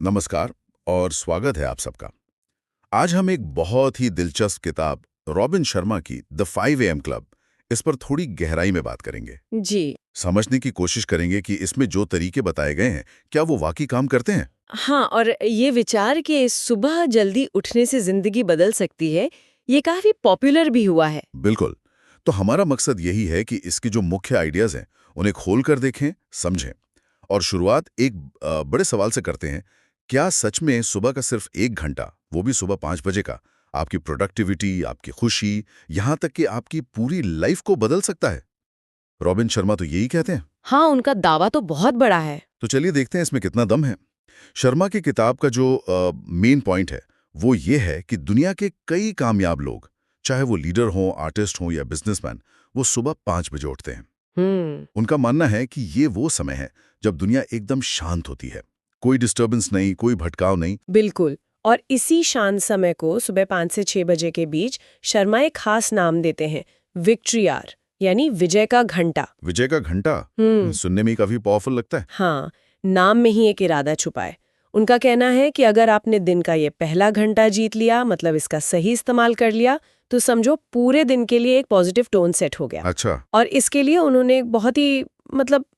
नमस्कार और स्वागत है आप सबका। आज हम एक बहुत ही दिलचस्प किताब रॉबिन शर्मा की द 5 AM क्लब इस पर थोड़ी गहराई में बात करेंगे। जी। समझने की कोशिश करेंगे कि इसमें जो तरीके बताए गए हैं क्या वो वाकई काम करते हैं। हाँ, और ये विचार कि सुबह जल्दी उठने से जिंदगी बदल सकती है, ये काफी पॉपुलर भी हुआ है। बिल्कुल। तो हमारा मकसद यही है कि इसके जो मुख्य आइडियाज हैं उन्हें खोल कर देखें, समझें। और शुरुआत एक बड़े सवाल से करते हैं। क्या सच में सुबह का सिर्फ 1 घंटा, वो भी सुबह 5 बजे का, आपकी प्रोडक्टिविटी, आपकी खुशी, यहाँ तक कि आपकी पूरी लाइफ को बदल सकता है? रॉबिन शर्मा तो यही कहते हैं। हाँ, उनका दावा तो बहुत बड़ा है। तो चलिए देखते हैं इसमें कितना दम है। शर्मा की किताब का जो मेन पॉइंट है वो ये है कि दुनिया के कई कामयाब लोग, चाहे वो लीडर हों, आर्टिस्ट हों या बिजनेसमैन, वो सुबह 5 बजे उठते हैं। उनका मानना है कि ये वो समय है जब दुनिया एकदम शांत होती है, कोई डिस्टर्बेंस नहीं, कोई भटकाव नहीं। बिल्कुल। और इसी शांत समय को सुबह 5 से 6 बजे के बीच शर्मा एक खास नाम देते हैं, विक्ट्री आवर, यानी विजय का घंटा। विजय का घंटा सुनने में ही काफी पावरफुल लगता है। हाँ, नाम में ही एक इरादा छुपा है। उनका कहना है कि अगर आपने दिन का ये पहला घंटा जीत लिया, मतलब इसका सही इस्तेमाल कर लिया, तो समझो पूरे दिन के लिए एक पॉजिटिव टोन सेट हो गया। अच्छा। और इसके लिए उन्होंने एक बहुत ही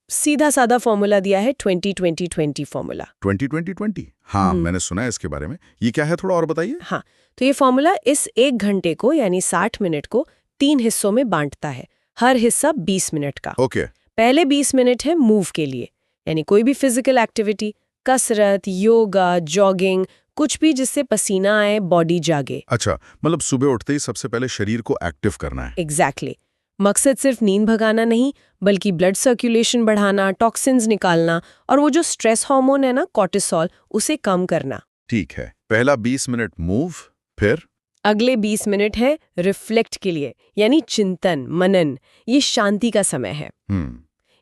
सीधा सादा फॉर्मूला दिया है, 20-20-20 फॉर्मूला। 20-20-20, हाँ मैंने सुना है इसके बारे में। ये क्या है, थोड़ा और बताइए। हाँ, तो ये फॉर्मूला इस 1 घंटे को यानी 60 मिनट को 3 हिस्सों में बांटता है, हर हिस्सा 20 मिनट का। ओके। पहले 20 मिनट है मूव के लिए, यानी कोई भी फिजिकल एक्टिविटी, कसरत, योगा, जॉगिंग, कुछ भी जिससे पसीना आए, बॉडी जागे। अच्छा, मतलब सुबह उठते ही सबसे पहले शरीर को एक्टिव करना है। एग्जैक्टली। मकसद सिर्फ नींद भगाना नहीं, बल्कि ब्लड सर्कुलेशन बढ़ाना, टॉक्सिन्स निकालना और वो जो स्ट्रेस हार्मोन है ना, कॉर्टिसोल, उसे कम करना। ठीक है, पहला 20 मिनट मूव, फिर अगले 20 मिनट है रिफ्लेक्ट के लिए, यानी चिंतन, मनन। ये शांति का समय है।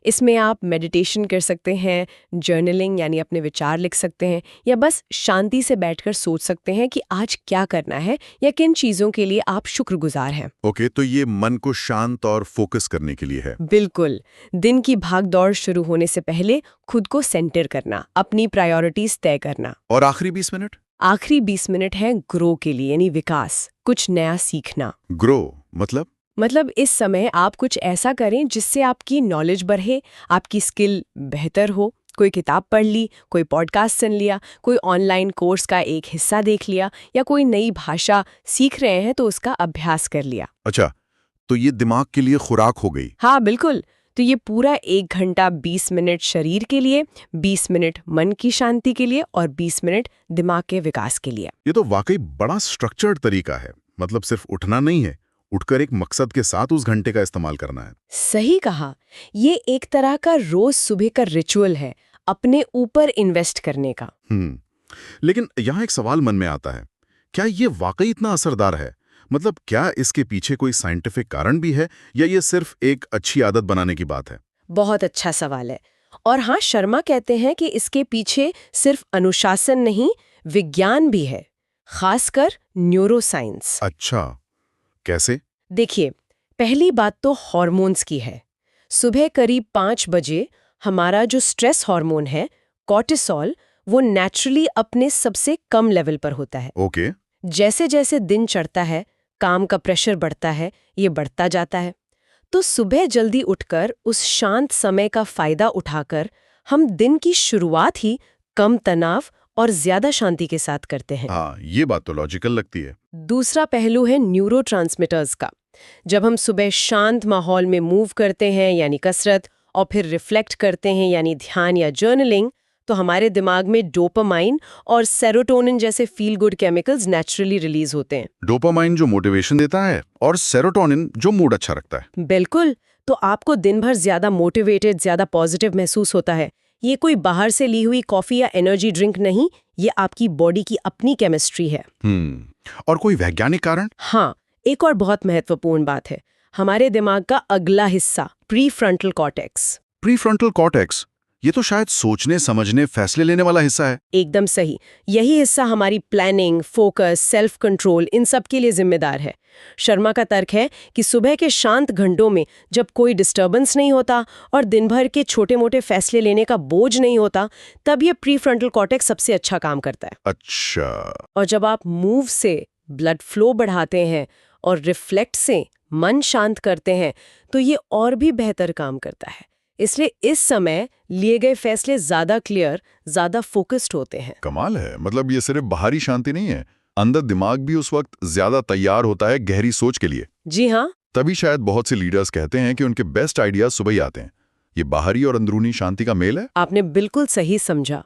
इसमें आप मेडिटेशन कर सकते हैं, जर्नलिंग यानी अपने विचार लिख सकते हैं, या बस शांति से बैठकर सोच सकते हैं कि आज क्या करना है या किन चीजों के लिए आप शुक्रगुजार हैं। ओके, तो ये मन को शांत और फोकस करने के लिए है। बिल्कुल। दिन की भागदौड़ शुरू होने से पहले खुद को सेंटर करना, अपनी प्रायोरिटीज तय करना। और आखिरी 20 मिनट? आखिरी 20 मिनट है ग्रो के लिए, यानी विकास, कुछ नया सीखना। ग्रो मतलब इस समय आप कुछ ऐसा करें जिससे आपकी नॉलेज बढ़े, आपकी स्किल बेहतर हो। कोई किताब पढ़ ली, कोई पॉडकास्ट सुन लिया, कोई ऑनलाइन कोर्स का एक हिस्सा देख लिया, या कोई नई भाषा सीख रहे हैं तो उसका अभ्यास कर लिया। अच्छा, तो ये दिमाग के लिए खुराक हो गई। हाँ बिल्कुल। तो ये पूरा 1 घंटा 20 मिनट शरीर के लिए, 20 मिनट मन की शांति के लिए और 20 मिनट दिमाग के विकास के लिए। ये तो वाकई बड़ा स्ट्रक्चर्ड तरीका है। मतलब सिर्फ उठना नहीं है, उठकर एक मकसद के साथ उस घंटे का इस्तेमाल करना है। सही कहा। ये एक तरह का रोज सुबह का रिचुअल है, अपने ऊपर इन्वेस्ट करने का। लेकिन यहाँ एक सवाल मन में आता है, क्या ये वाकई इतना असरदार है? मतलब क्या इसके पीछे कोई साइंटिफिक कारण भी है या ये सिर्फ एक अच्छी आदत बनाने की बात है? बहुत अच्छा सवाल है। और हाँ, शर्मा कहते हैं कि इसके पीछे सिर्फ अनुशासन नहीं, विज्ञान भी है, खासकर न्यूरोसाइंस। अच्छा, कैसे? देखिए, पहली बात तो हार्मोन्स की है। सुबह करीब 5 बजे हमारा जो स्ट्रेस हार्मोन है, कॉर्टिसोल, वो नेचुरली अपने सबसे कम लेवल पर होता है। ओके। जैसे जैसे दिन चढ़ता है, काम का प्रेशर बढ़ता है, ये बढ़ता जाता है। तो सुबह जल्दी उठकर उस शांत समय का फायदा उठाकर हम दिन की शुरुआत ही कम तनाव और ज्यादा शांति के साथ करते हैं। हाँ, ये बात तो लॉजिकल लगती है। दूसरा पहलू है न्यूरोट्रांसमीटर्स का। जब हम सुबह शांत माहौल में मूव करते हैं, यानी कसरत, और फिर रिफ्लेक्ट करते हैं, यानी ध्यान या जर्नलिंग, तो हमारे दिमाग में डोपामाइन और सेरोटोनिन जैसे feel good chemicals naturally release होते हैं। डोपामाइन जो मोटिवेशन देता है और सेरोटोनिन जो मूड अच्छा रखता है। बिल्कुल। तो आपको दिन भर ज्यादा मोटिवेटेड, ज्यादा पॉजिटिव महसूस होता है। ये कोई बाहर से ली हुई कॉफी या एनर्जी ड्रिंक नहीं, ये आपकी बॉडी की अपनी केमिस्ट्री है। और कोई वैज्ञानिक कारण? हाँ, एक और बहुत महत्वपूर्ण बात है, हमारे दिमाग का अगला हिस्सा, प्रीफ्रंटल कॉर्टेक्स। प्रीफ्रंटल कॉर्टेक्स ये तो शायद सोचने समझने फैसले लेने वाला हिस्सा है। एकदम सही। यही हिस्सा हमारी प्लानिंग, फोकस, सेल्फ कंट्रोल इन सब के लिए जिम्मेदार है। शर्मा का तर्क है कि सुबह के शांत घंटों में जब कोई डिस्टर्बेंस नहीं होता और दिन भर के छोटे मोटे फैसले लेने का बोझ नहीं होता, तब ये प्रीफ्रंटल कॉर्टेक्स सबसे अच्छा काम करता है। अच्छा। और जब आप मूव से ब्लड फ्लो बढ़ाते हैं और रिफ्लेक्ट से मन शांत करते हैं, तो ये और भी बेहतर काम करता है। इसलिए इस समय लिए गए फैसले ज्यादा क्लियर, ज्यादा फोकस्ड होते हैं। कमाल है। मतलब ये सिर्फ बाहरी शांति नहीं है, अंदर दिमाग भी उस वक्त ज्यादा तैयार होता है गहरी सोच के लिए। जी हाँ। तभी शायद बहुत से लीडर्स कहते हैं कि उनके बेस्ट आइडियाज सुबह ही आते हैं। ये बाहरी और अंदरूनी शांति का मेल है। आपने बिल्कुल सही समझा।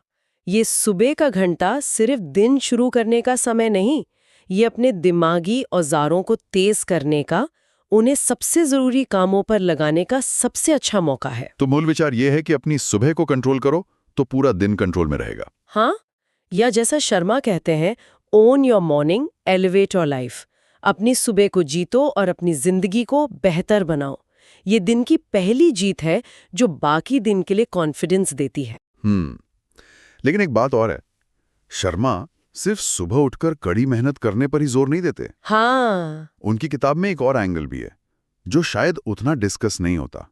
ये सुबह का घंटा सिर्फ दिन शुरू करने का समय नहीं, ये अपने दिमागी औजारों को तेज करने का, उन्हें सबसे जरूरी कामों पर लगाने का सबसे अच्छा मौका है। तो मूल विचार ये है कि अपनी सुबह को कंट्रोल करो तो पूरा दिन कंट्रोल में रहेगा। हाँ, या जैसा शर्मा कहते हैं, own your morning, elevate your life. अपनी सुबह को जीतो और अपनी जिंदगी को बेहतर बनाओ। ये दिन की पहली जीत है जो बाकी दिन के लिए कॉन्फिडेंस देती है। लेकिन एक बात और है, शर्मा सिर्फ सुबह उठकर कड़ी मेहनत करने पर ही जोर नहीं देते। हाँ, उनकी किताब में एक और एंगल भी है जो शायद उतना डिस्कस नहीं होता,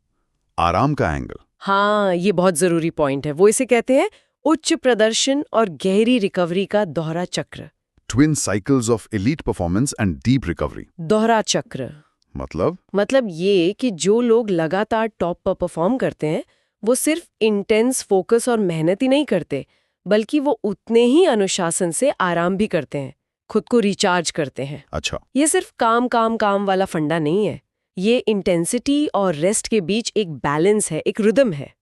आराम का एंगल। हाँ, ये बहुत जरूरी पॉइंट है। वो इसे कहते हैं उच्च प्रदर्शन और गहरी रिकवरी का दोहरा चक्र। Twin cycles of elite performance and deep recovery. दोहरा चक्र मतलब ये कि जो लोग लगातार टॉप पर परफॉर्म करते हैं, वो सिर्फ इंटेंस फोकस और मेहनत ही नहीं करते, बल्कि वो उतने ही अनुशासन से आराम भी करते हैं, खुद को रिचार्ज करते हैं। अच्छा। ये सिर्फ काम काम काम वाला फंडा नहीं है। ये इंटेंसिटी और रेस्ट के बीच एक बैलेंस है, एक रिदम है।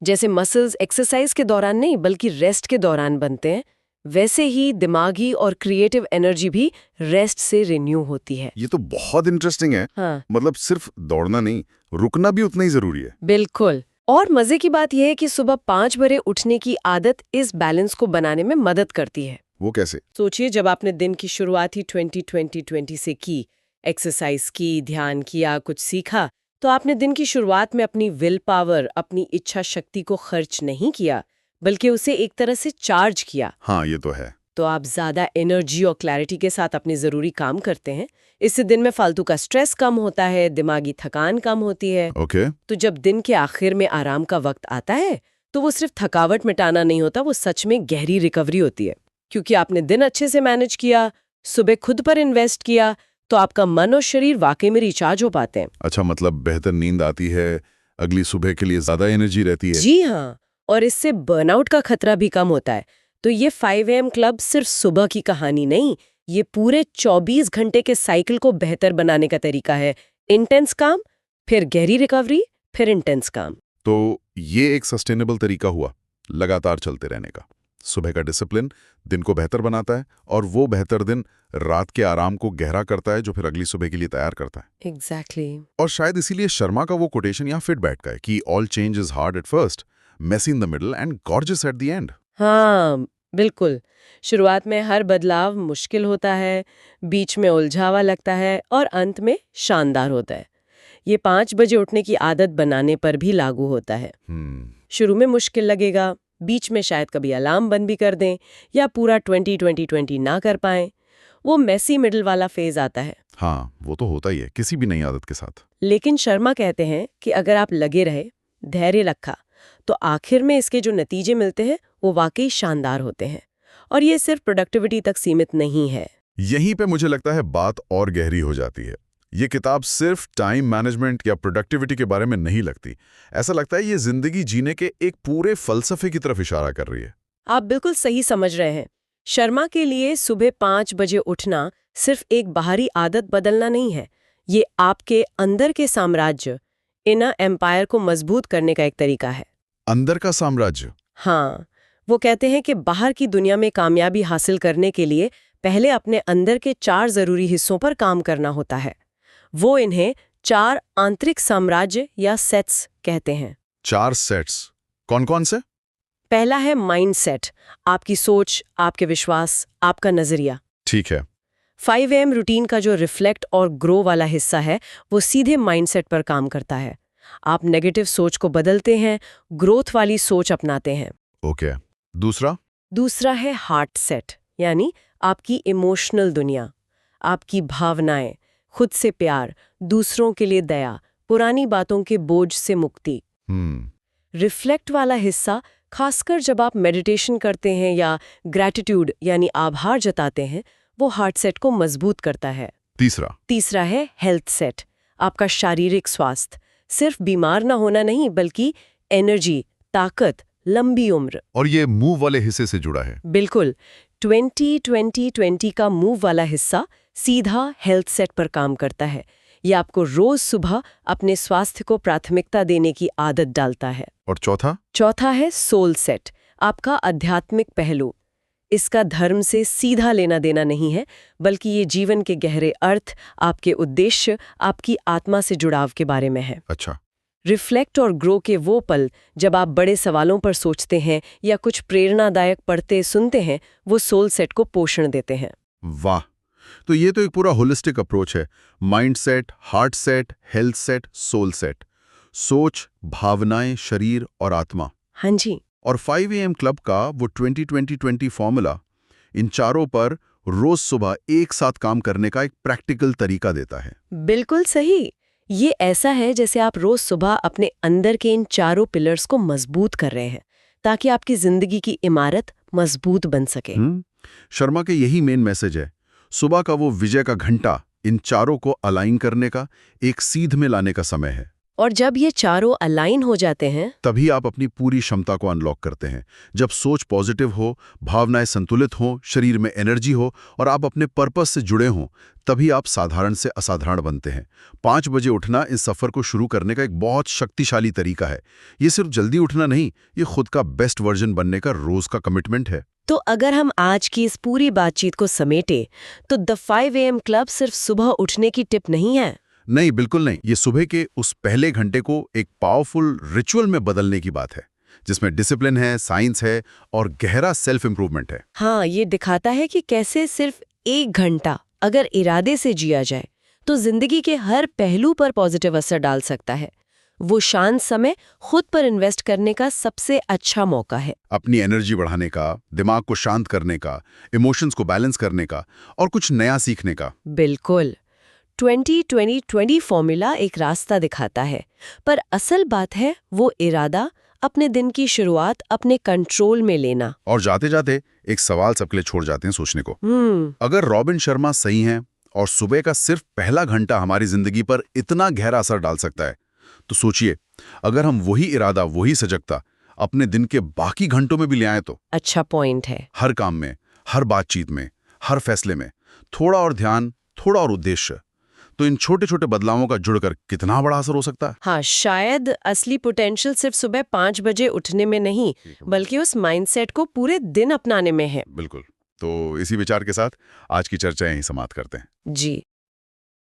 जैसे मसल्स एक्सरसाइज के दौरान नहीं बल्कि रेस्ट के दौरान बनते हैं, वैसे ही दिमागी और क्रिएटिव एनर्जी भी रेस्ट से रिन्यू होती है। ये तो बहुत इंटरेस्टिंग है। हाँ, मतलब सिर्फ दौड़ना नहीं, रुकना भी उतना ही जरूरी है। बिल्कुल। और मजे की बात यह है कि सुबह 5 बजे उठने की आदत इस बैलेंस को बनाने में मदद करती है। वो कैसे? सोचिए, जब आपने दिन की शुरुआत ही 20-20-20 से की, एक्सरसाइज की, ध्यान किया, कुछ सीखा, तो आपने दिन की शुरुआत में अपनी विल पावर, अपनी इच्छा शक्ति को खर्च नहीं किया, बल्कि उसे एक तरह से चार्ज किया। हाँ, ये तो है। तो आप ज्यादा एनर्जी और क्लैरिटी के साथ अपने जरूरी काम करते हैं। इससे दिन में फालतू का स्ट्रेस कम होता है, दिमागी थकान कम होती है। ओके। तो जब दिन के आखिर में आराम का वक्त आता है, तो वो सिर्फ थकावट मिटाना नहीं होता, वो सच में गहरी रिकवरी होती है। क्योंकि आपने दिन अच्छे से मैनेज किया, सुबह खुद पर इन्वेस्ट किया, तो आपका मन और शरीर वाकई में रिचार्ज हो पाते हैं। अच्छा, मतलब बेहतर नींद आती है, अगली सुबह के लिए ज्यादा एनर्जी रहती है। जी हाँ, और इससे बर्नआउट का खतरा भी कम होता है। तो ये 5 AM क्लब सिर्फ सुबह की कहानी नहीं, ये पूरे 24 घंटे के साइकिल को बेहतर बनाने का तरीका है। इंटेंस काम, फिर गहरी रिकवरी, फिर इंटेंस काम। तो ये एक सस्टेनेबल तरीका हुआ लगातार चलते रहने का। सुबह का डिसिप्लिन दिन को बेहतर बनाता है और वो बेहतर दिन रात के आराम को गहरा करता है, जो फिर अगली सुबह के लिए तैयार करता है। एग्जैक्टली। और शायद इसीलिए शर्मा का वो कोटेशन यहाँ फिट बैठता है कि all change is hard at first, messy in the middle and gorgeous at the end. हाँ, बिल्कुल। शुरुआत में हर बदलाव मुश्किल होता है, बीच में उलझावा लगता है और अंत में शानदार होता है। ये 5 बजे उठने की आदत बनाने पर भी लागू होता है। शुरू में मुश्किल लगेगा, बीच में शायद कभी अलार्म बंद भी कर दें या पूरा 20-20-20 ना कर पाएं। वो मेसी मिडल वाला फेज आता है। हाँ, वो तो होता ही है किसी भी नई आदत के साथ। लेकिन शर्मा कहते हैं कि अगर आप लगे रहे, धैर्य रखा, तो आखिर में इसके जो नतीजे मिलते हैं वो वाकई शानदार होते हैं। और ये सिर्फ प्रोडक्टिविटी तक सीमित नहीं है। यहीं पे मुझे लगता है बात और गहरी हो जाती है। ये किताब सिर्फ टाइम मैनेजमेंट या प्रोडक्टिविटी के बारे में नहीं लगती। ऐसा लगता है ये जिंदगी जीने के एक पूरे फलसफे की तरफ इशारा कर रही है। आप बिल्कुल सही समझ रहे हैं। शर्मा के लिए सुबह 5 बजे उठना सिर्फ एक बाहरी आदत बदलना नहीं है, ये आपके अंदर के साम्राज्य, इनर एम्पायर को मजबूत करने का एक तरीका है। अंदर का साम्राज्य? हाँ, वो कहते हैं कि बाहर की दुनिया में कामयाबी हासिल करने के लिए पहले अपने अंदर के 4 जरूरी हिस्सों पर काम करना होता है। वो इन्हें 4 आंतरिक साम्राज्य या सेट्स कहते हैं। 4 सेट्स कौन कौन से? पहला है माइंडसेट, आपकी सोच, आपके विश्वास, आपका नजरिया। ठीक है। 5 AM रूटीन का जो रिफ्लेक्ट और ग्रो वाला हिस्सा है, वो सीधे माइंडसेट पर काम करता है। आप नेगेटिव सोच को बदलते हैं, ग्रोथ वाली सोच अपनाते हैं। ओके। दूसरा? दूसरा है हार्ट सेट, यानी आपकी इमोशनल दुनिया, आपकी भावनाएं, खुद से प्यार, दूसरों के लिए दया, पुरानी बातों के बोझ से मुक्ति। रिफ्लेक्ट वाला हिस्सा, खासकर जब आप मेडिटेशन करते हैं या ग्रैटिट्यूड यानी आभार जताते हैं, वो हार्ट सेट को मजबूत करता है। तीसरा है हेल्थ सेट, आपका शारीरिक स्वास्थ्य, सिर्फ बीमार ना होना नहीं बल्कि एनर्जी, ताकत, लंबी उम्र। और ये मूव वाले हिस्से से जुड़ा है। बिल्कुल, 20-20-20 का मूव वाला हिस्सा सीधा हेल्थ सेट पर काम करता है। ये आपको रोज सुबह अपने स्वास्थ्य को प्राथमिकता देने की आदत डालता है। और चौथा है सोल सेट, आपका आध्यात्मिक पहलू। इसका धर्म से सीधा लेना देना नहीं है, बल्कि ये जीवन के गहरे अर्थ, आपके उद्देश्य, आपकी आत्मा से जुड़ाव के बारे में है। अच्छा। रिफ्लेक्ट और ग्रो के वो पल जब आप बड़े सवालों पर सोचते हैं या कुछ प्रेरणादायक पढ़ते सुनते हैं, वो सोल सेट को पोषण देते हैं। वाह, तो ये तो एक पूरा होलिस्टिक अप्रोच है। Mind set, heart set, health set, soul set. सोच, भावनाएं, शरीर और आत्मा। हाँ जी। और 5 AM क्लब का वो 20-20-20 फॉर्मूला इन चारों पर रोज सुबह एक साथ काम करने का एक प्रैक्टिकल तरीका देता है। बिल्कुल सही। ये ऐसा है जैसे आप रोज सुबह अपने अंदर के इन चारों पिलर्स को मजबूत कर रहे हैं, ताकि आपकी जिंदगी की इमारत मजबूत बन सके। शर्मा के यही मेन मैसेज है। सुबह का वो विजय का घंटा इन चारों को अलाइन करने का, एक सीध में लाने का समय है। और जब ये चारों अलाइन हो जाते हैं, तभी आप अपनी पूरी क्षमता को अनलॉक करते हैं। जब सोच पॉजिटिव हो, भावनाएं संतुलित हों, शरीर में एनर्जी हो और आप अपने पर्पस से जुड़े हों, तभी आप साधारण से असाधारण बनते हैं। 5 बजे उठना इस सफर को शुरू करने का एक बहुत शक्तिशाली तरीका है। ये सिर्फ जल्दी उठना नहीं, ये खुद का बेस्ट वर्जन बनने का रोज का कमिटमेंट है। तो अगर हम आज की इस पूरी बातचीत को समेटे, तो द 5 AM क्लब सिर्फ सुबह उठने की टिप नहीं है। नहीं, बिल्कुल नहीं। ये सुबह के उस पहले घंटे को एक पावरफुल रिचुअल में बदलने की बात है, जिसमें डिसिप्लिन है, साइंस है और गहरा सेल्फ इंप्रूवमेंट है। हाँ, ये दिखाता है कि कैसे सिर्फ 1 घंटा अगर इरादे से जिया जाए, तो जिंदगी के हर पहलू पर पॉजिटिव असर डाल सकता है। वो शांत समय खुद पर इन्वेस्ट करने का सबसे अच्छा मौका है। अपनी एनर्जी बढ़ाने का, दिमाग को शांत करने का, इमोशंस को बैलेंस करने का और कुछ नया सीखने का। बिल्कुल। 20-20-20 फॉर्मूला एक रास्ता दिखाता है, पर असल बात है वो इरादा, अपने दिन की शुरुआत अपने कंट्रोल में लेना। और जाते जाते एक सवाल सबके लिए छोड़ जाते हैं सोचने को। अगर रॉबिन शर्मा सही हैं और सुबह का सिर्फ पहला घंटा हमारी जिंदगी पर इतना गहरा असर डाल सकता है, तो सोचिए, अगर हम वही इरादा, वही सजगता अपने दिन के बाकी घंटों में भी ले आए तो। अच्छा पॉइंट है। हर काम में, हर बातचीत में, हर फैसले में थोड़ा और ध्यान, थोड़ा और उद्देश्य, तो इन छोटे छोटे बदलावों का जुड़कर कितना बड़ा असर हो सकता है। हाँ, शायद असली पोटेंशियल सिर्फ सुबह 5 बजे उठने में नहीं, बल्कि उस माइंडसेट को पूरे दिन अपनाने में है। बिल्कुल। तो इसी विचार के साथ आज की चर्चा यहीं समाप्त करते हैं। जी।